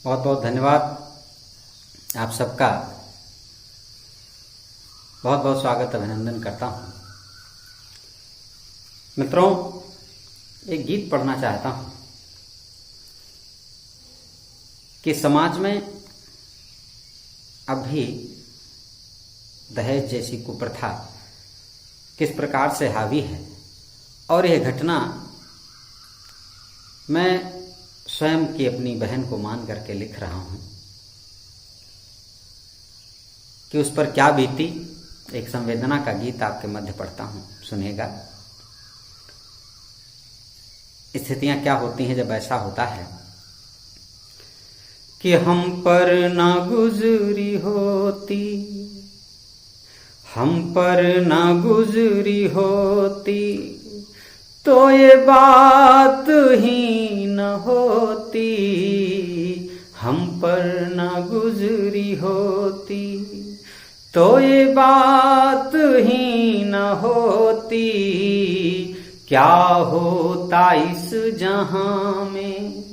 बहुत बहुत धन्यवाद। आप सबका बहुत बहुत स्वागत अभिनंदन करता हूँ। मित्रों, एक गीत पढ़ना चाहता हूँ कि समाज में अब भी दहेज जैसी कुप्रथा किस प्रकार से हावी है, और यह घटना मैं स्वयं की अपनी बहन को मान करके लिख रहा हूँ कि उस पर क्या बीती। एक संवेदना का गीत आपके मध्य पढ़ता हूँ, सुनिएगा। स्थितियां क्या होती हैं जब ऐसा होता है कि हम पर ना गुजरी होती, हम पर ना गुजरी होती तो ये बात ही न होती, हम पर ना गुजरी होती तो ये बात ही न होती। क्या होता इस जहां में,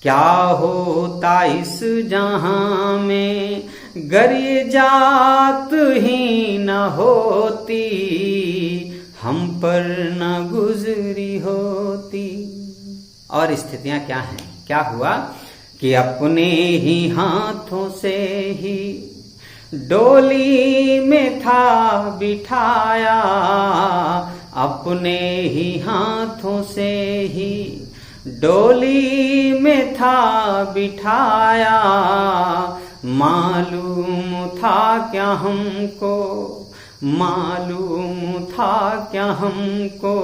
क्या होता इस जहां में, गर ये जात ही न होती, हम पर न गुजरी होती। और स्थितियां क्या हैं? क्या हुआ कि अपने ही हाथों से ही डोली में था बिठाया, अपने ही हाथों से ही डोली में था बिठाया। मालूम था क्या हमको, मालूम था क्या हमको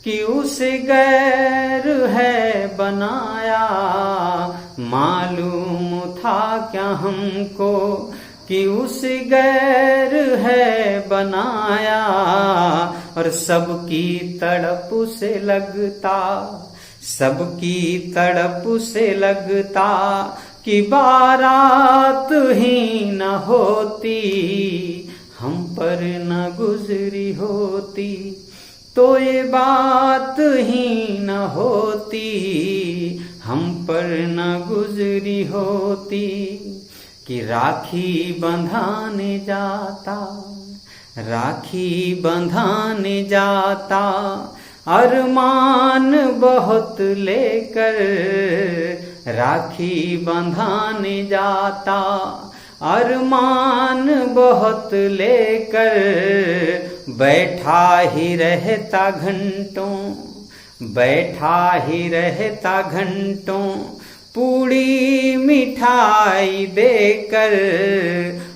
कि उसे गैर है बनाया। मालूम था क्या हमको कि उसे गैर है बनाया। और सबकी तड़प से लगता, सबकी तड़प से लगता कि बारात ही न होती, हम पर न गुजरी होती तो ये बात ही न होती, हम पर न गुजरी होती। कि राखी बंधाने जाता, राखी बंधाने जाता अरमान बहुत लेकर, राखी बंधाने जाता अरमान बहुत लेकर, बैठा ही रहता घंटों, बैठा ही रहता घंटों पूड़ी मिठाई देकर,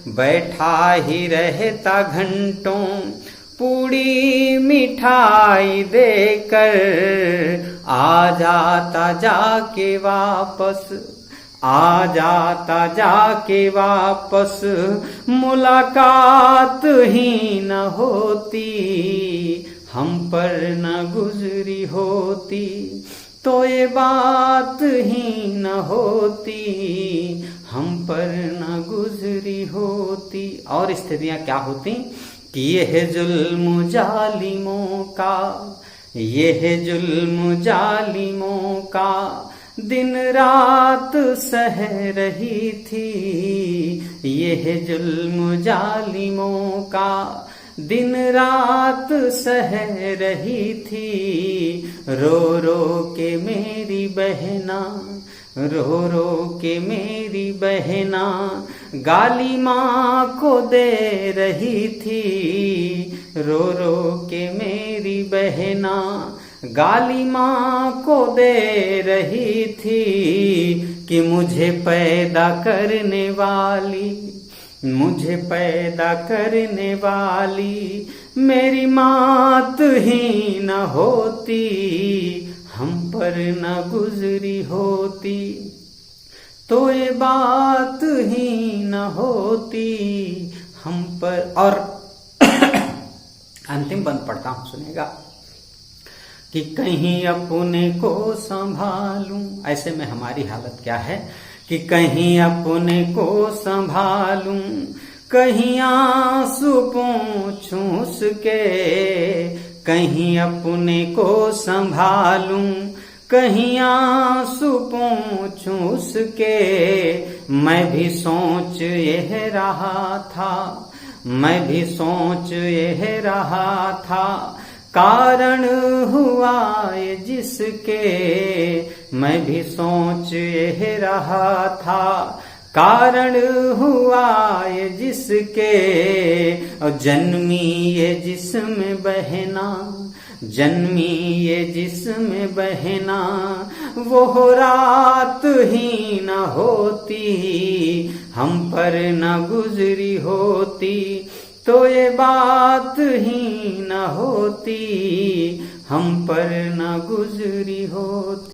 बैठा ही रहता घंटों पूड़ी मिठाई देकर। आ जाता जाके वापस, आ जाता जाके वापस, मुलाकात ही न होती, हम पर न गुजरी होती तो ये बात ही न होती, हम पर न गुजरी होती। और स्थितियां क्या होती कि यह जुल्म जालिमों का, यह जुल्म जालिमों का दिन रात सह रही थी, यह जुल्म जालिमों का दिन रात सह रही थी। रो रो के मेरी बहना, रो रो के मेरी बहना गाली माँ को दे रही थी, रो रो के मेरी बहना गाली माँ को दे रही थी। कि मुझे पैदा करने वाली, मुझे पैदा करने वाली मेरी मात ही न होती, हम पर न गुजरी होती तो ये बात ही न होती, हम पर। और अंतिम बंद पढ़ता हूं, सुनेगा। कि कहीं अपने को संभालूं, ऐसे में हमारी हालत क्या है कि कहीं अपने को संभालूं, कहीं आंसू पोंछूं उसके, कहीं अपने को संभालूं, कहीं आंसू पोंछूं उसके, मैं भी सोच यह रहा था, मैं भी सोच यह रहा था, कारण हुआ ये जिसके, मैं भी सोच यह रहा था, कारण हुआ ये जिसके। और जन्मी ये जिस्म बहना, जन्मी ये जिस्म बहना, वो रात ही न होती, हम पर न गुजरी होती, तो ये बात ही न होती, हम पर न गुजरी होती।